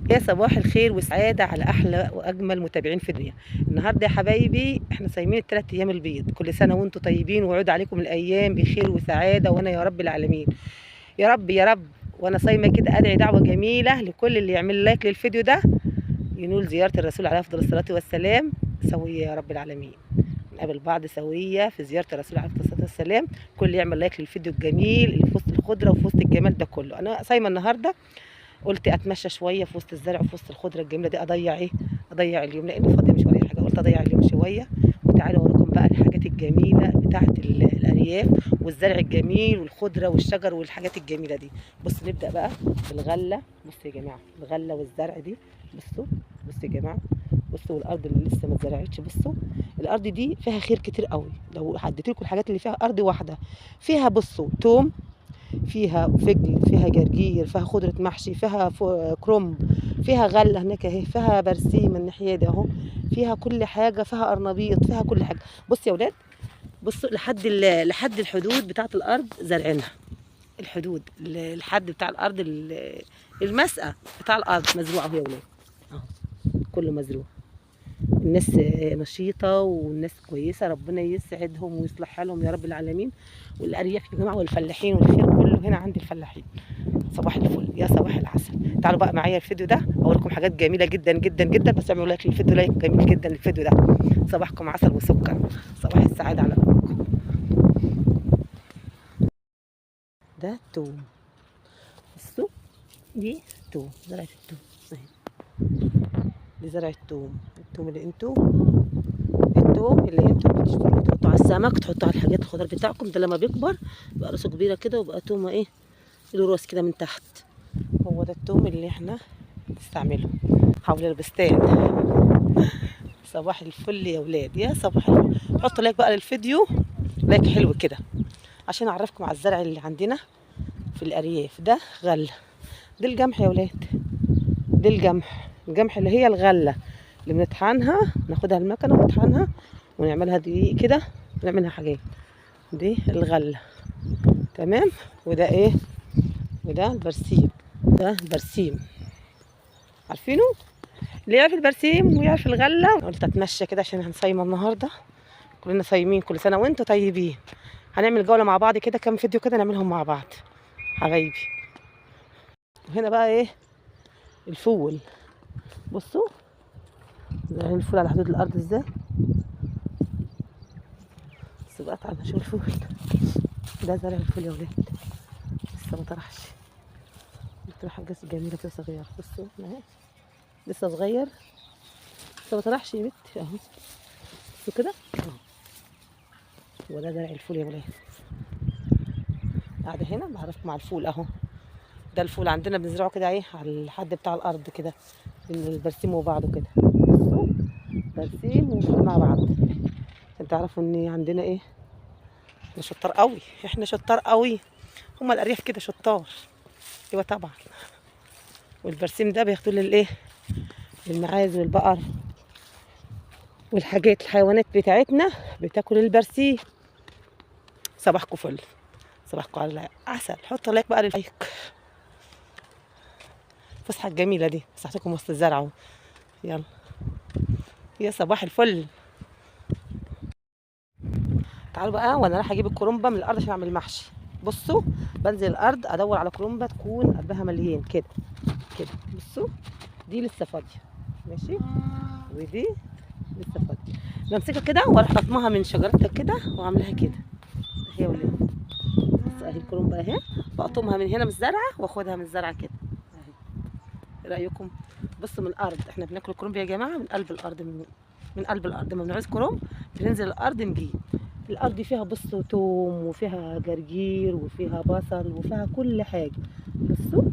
يا صباح الخير والسعادة على أحلى وأجمل متابعين في الدنيا. النهاردة يا حبايبي إحنا صايمين التلات أيام البيض. كل سنة وأنتم طيبين ويعود عليكم الأيام بخير وسعادة، وأنا يا رب العالمين يا رب يا رب. وأنا صايمة كده أدعي دعوة جميلة لكل اللي يعمل لايك للفيديو ده ينول زيارة الرسول عليه أفضل الصلاة والسلام سوية يا رب العالمين. نقابل بعض سوية في زيارة الرسول عليه الصلاة والسلام. كل يعمل لايك للفيديو الجميل اللي في وسط الخضرة وفي وسط الجمال ده كله. أنا صايمة النهاردة، قلت اتمشى شويه في وسط الزرع وفي وسط الخضره الجميله دي، اضيع اليوم لاني فاضيه مش ورايا حاجه. قلت اضيع اليوم شويه. وتعالوا اوريكم بقى الحاجات الجميله بتاعه الارياف والزرع الجميل والخضره والشجر والحاجات الجميله دي. بص نبدا بقى بالغله. بصوا يا جماعه الغله والزرع دي. بصوا بصوا يا جماعه. بصوا الارض اللي لسه ما اتزرعتش. بصوا الارض دي فيها خير كتير قوي. لو عديت لكم الحاجات اللي فيها، ارض واحده فيها بصوا توم، فيها فجل، فيها جرجير، فيها خضرة محشي، فيها كرنب، فيها غلة هناك اهي، فيها برسيم الناحية دي اهو، فيها كل حاجة، فيها قرنبيط، فيها كل حاجة. بص يا ولاد، بصوا لحد الحدود بتاعة الأرض زارعينها. الحدود الحد بتاع الأرض المسقى بتاع الأرض مزروع اهو يا ولاد. اهو كله مزروع. الناس نشيطة والناس كويسة، ربنا يسعدهم ويصلح حالهم يا رب العالمين. والأرياف يا جماعة والفلاحين والخير كله هنا عند الفلاحين. صباح الفل يا صباح العسل. تعالوا بقى معايا الفيديو ده اوريكم حاجات جميله جدا جدا جدا، بس اعملوا لايك للفيديو، لايك جميل جدا للفيديو ده. صباحكم عسل وسكر، صباح السعاده على قلوبكم. ده التوم. بصوا دي توم، زرعه التوم اهي. دي زرعه التوم. التوم اللي انتوا بتشتروه تحطوه على السمك، تحطوه على الحاجات الخضار بتاعكم ده. لما بيكبر بقى راسه كبيره كده وبقى تومه ايه، له راس كده من تحت. هو ده التوم اللي احنا نستعمله حول البستان. صباح الفل يا ولاد، يا صباح الفل. حطوا لايك بقى للفيديو، لايك حلو كده عشان اعرفكم على الزرع اللي عندنا في الارياف. ده غله، دي الجمح يا ولاد، دي الجمح اللي هي الغله اللي بنطحنها، ناخدها المكنه ونطحنها ونعملها دي كده ونعملها حاجات. دي الغله تمام. وده ايه؟ وده البرسيم. ده البرسيم، عارفينه؟ اللي يعرف البرسيم ويعرف الغله. قلت اتمشى كده عشان هنصيم النهارده، كلنا صايمين. كل سنه وانتم طيبين. هنعمل جوله مع بعض كده، كام فيديو كده نعملهم مع بعض حبايبي. وهنا بقى ايه؟ الفول. بصوا زارعين الفول على حدود الارض ازاي. بس بقى تعالوا نشوف الفول. ده زرع الفول يا ولاد، لسه ما طرحش. قلت له حاجه جميله كده صغيره. بصوا اهي لسه صغير، لسه ما طرحش يا بنت اهو. بصوا كده اهو. وده زرع الفول يا ولاد. قاعده هنا بعرفكم على الفول اهو. ده الفول عندنا بنزرعه كده ايه على الحد بتاع الارض كده، البرسيم وبعضه كده. بصوا برسيم وفول مع بعض عشان تعرفوا ان عندنا ايه، احنا شطار قوي، احنا شطار قوي. هما الارياف كده شطار. ايوه طبعا. والبرسيم ده بياخدوه للايه، للمعاز والبقر والحاجات الحيوانات بتاعتنا بتاكل البرسيم. صباحكم فل، صباحكم على عسل. حطوا لايك بقى لللايك. الفسحه الجميله دي فسحتكم وسط الزرع اهو. يلا يا صباح الفل. تعالوا بقى وانا رايحه اجيب الكرنبه من الارض عشان اعمل محشي. بصوا بنزل الارض ادور على كرنبه تكون قلبها مليان كده كده. بصوا دي لسه فاضيه ماشي، ودي لسه فاضيه. بمسكها كده واروح قطمها من شجرتها كده واعملها كده اهي يا ولاد. بصوا اهي الكرنبه اهي، بقطمها من هنا من الزرعه واخدها من الزرعه كده اهي. ايه رايكم؟ بصوا من الارض، احنا بناكل الكرنب يا جماعه من قلب الارض، من قلب الارض. ما بنعوز كرنب بننزل الارض نجيب. الارض فيها بصوا توم وفيها جرجير وفيها بصل وفيها كل حاجه. بصوا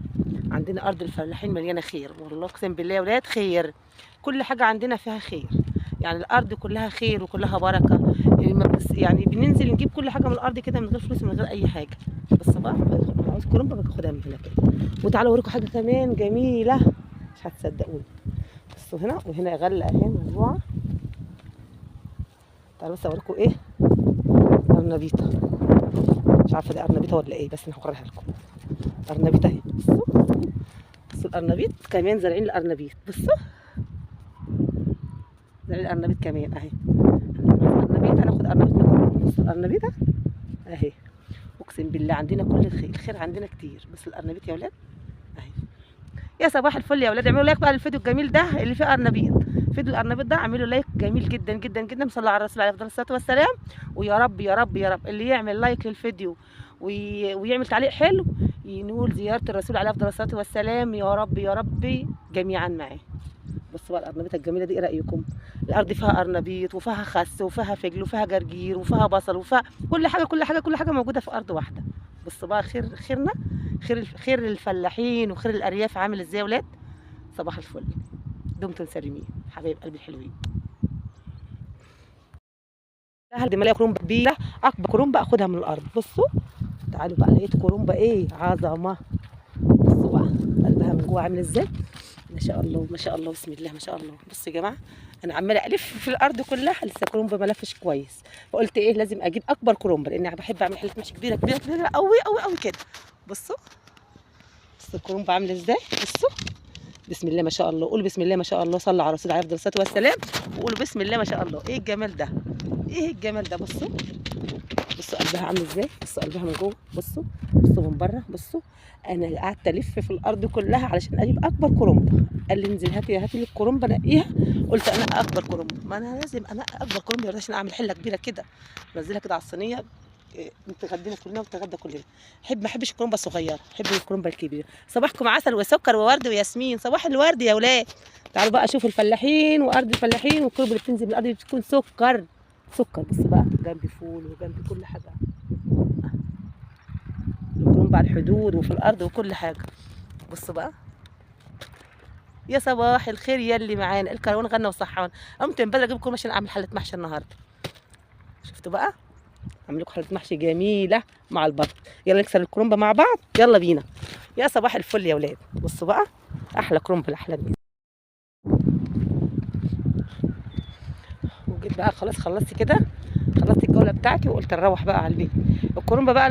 عندنا ارض الفلاحين مليانه خير، والله اقسم بالله يا ولاد خير. كل حاجه عندنا فيها خير، يعني الارض كلها خير وكلها بركه. يعني بننزل نجيب كل حاجه من الارض كده من غير فلوس من غير اي حاجه. بس بقى عاوز كرنب باخدها من هنا كده. وتعالوا اوريكم حاجه كمان جميله مش هتصدقوني. بصوا هنا، وهنا غله اهي مزروعه. تعالوا بس اوريكم ايه، ارنبيطه. مش عارفه دي ارنبيطه ولا ايه، بس انا هوريها لكم. ارنبيطه اهي. بصوا بصوا القرنبيط كمان زارعين القرنبيط، بصوا زارعين القرنبيط كمان اهي. القرنبيط هناخد قرنبيط من بصوا القرنبيط اهي. اقسم بالله عندنا كل الخير عندنا كتير. بس القرنبيط يا ولاد اهي. يا صباح الفل يا ولاد، اعملوا لايك بقى للفيديو الجميل ده اللي فيه قرنبيط. فيديو القرنبيط ده اعملوا لايك جميل جدا جدا جدا. صلوا على الرسول عليه افضل الصلاه والسلام. ويا رب يا رب يا رب اللي يعمل لايك للفيديو ويعمل تعليق حلو ينول زياره الرسول عليه افضل الصلاه والسلام يا رب يا رب جميعا معاه. بصوا بقى القرنبيطه الجميله دي، ايه رايكم؟ الارض فيها قرنبيط وفيها خس وفيها فجل وفيها جرجير وفيها بصل وفيها كل حاجه كل حاجه كل حاجه موجوده في ارض واحده. بصوا بقى خيرنا، خير الفلاحين وخير الارياف عامل ازاي يا ولاد. صباح الفل، دمتم سالمين حبايب قلبي الحلوين. لحد ما الاقي كرومبه كبيره، اكبر كرومبه اخدها من الارض. بصوا تعالوا بقى، لقيت كرومبه ايه عظمه. بصوا بقى قلبها من جوه عامل ازاي، ما شاء الله ما شاء الله بسم الله ما شاء الله. بصوا يا جماعه انا عماله الف في الارض كلها لسه كرومبه ما لفش كويس، فقلت ايه لازم اجيب اكبر كرومبه لان انا بحب اعمل حله محشي كبيره كبيره كبيره قوي قوي قوي كده. بصوا الكرومبه عامله ازاي. بصوا بسم الله ما شاء الله. قولوا بسم الله ما شاء الله، صلوا على الرسول عليه افضل الصلاه والسلام وقولوا بسم الله ما شاء الله. ايه الجمال ده، ايه الجمال ده. بصوا قلبها عامل ازاي، بصوا قلبها من جوه، بصوا من بره. بصوا انا قعدت الف في الارض كلها علشان اجيب اكبر كرومبه. قال لي انزل هاتي لي الكرومبه نقيها. قلت انا اكبر كرومبه، ما انا لازم انا اكبر كرومبه عشان اعمل حله كبيره كده انزلها كده على الصينيه نتغدينا كلنا ونتغدى كلنا. ما احبش الكرومبه الصغيره، احب الكرومبه الكبيره. صباحكم عسل وسكر وورد وياسمين، صباح الورد يا ولاد. تعالوا بقى شوفوا الفلاحين وارض الفلاحين والكرومبه اللي بتنزل من الارض دي بتكون سكر. بصوا بقى جنبي فول وجنبي كل حاجه، الكرومبه على الحدود وفي الارض وكل حاجه. بصوا بقى يا صباح الخير يا اللي معانا. الكروان غنى وصحان. قمت من بدري اجيب كرومبه عشان اعمل حله محشي النهارده. شفتوا بقى اعمل لكم حله محشي جميله مع البط. يلا نكسر الكرومبه مع بعض، يلا بينا. يا صباح الفل يا ولاد. بصوا بقى احلى كرومبه الاحلى دي. وجيت بقى خلاص خلصت كده، خلصت الجوله بتاعتي وقلت نروح بقى على البيت. الكرومبه بقى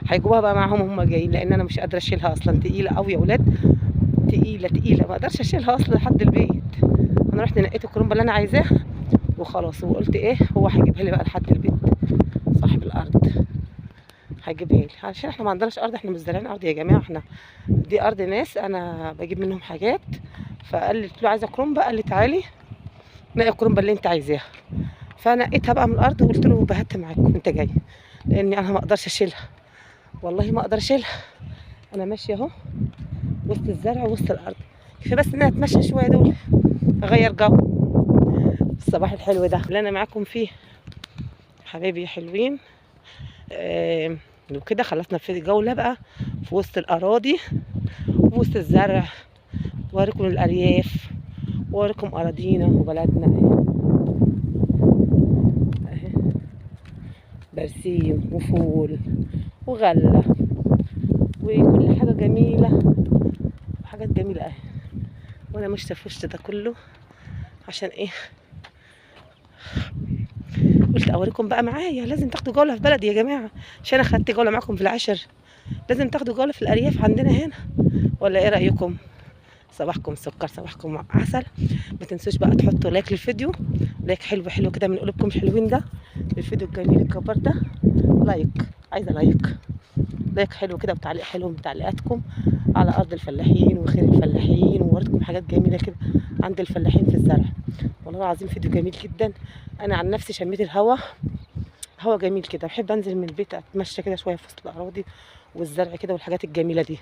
هيجيبوها بقى معاهم هم جايين لان انا مش قادره اشيلها اصلا، تقيله قوي يا ولاد، تقيله ما اقدرش اشيلها اصلا لحد البيت. انا رحت نقيت الكرومبه اللي انا عايزاها وخلاص، وقلت ايه هو هيجيبها لي بقى لحد البيت، صاحب الارض هيجيبها لي عشان احنا ما عندناش ارض، احنا مش زارعين ارض يا جماعه، احنا دي ارض ناس انا بجيب منهم حاجات. فقال لي قلت له عايزه كرومبه، قال لي تعالي نقي الكرومبه اللي انت عايزاها. فنقيتها بقى من الارض وقلت له بهت معاكم انت جاي، لاني انا ما اقدرش اشيلها، والله ما اقدر اشيلها. انا ماشيه اهو وسط الزرع وسط الارض، كفايه بس ان انا اتمشى شويه دول اغير جو. الصباح الحلو ده اللي انا معاكم فيه حبايبي يا حلوين. وكده خلصنا في الجوله بقى في وسط الاراضي ووسط الزرع، واريكم الارياف واريكم اراضينا وبلدنا اهي، برسيم وفول وغله وكل حاجه جميله، حاجات جميله اهي. وانا مش في ده كله عشان ايه، قلت اوريكم بقى معايا. لازم تاخدوا جوله في بلدي يا جماعه، عشان انا خدت جوله معاكم في العشر، لازم تاخدوا جوله في الارياف عندنا هنا، ولا ايه رايكم؟ صباحكم سكر صباحكم عسل. ما تنسوش بقى تحطوا لايك للفيديو، لايك حلو حلو كده من قلوبكم حلوين ده للفيديو الجميل الكبر ده. لايك، عايزه لايك حلو كده وتعليق حلو من تعليقاتكم على ارض الفلاحين وخير الفلاحين، ووريتكم حاجات جميله كده عند الفلاحين في الزرع. والله العظيم فيديو جميل جدا. انا عن نفسي شميت الهوا جميل كده، بحب انزل من البيت اتمشى كده شويه في وسط الاراضي والزرع كده والحاجات الجميله دي.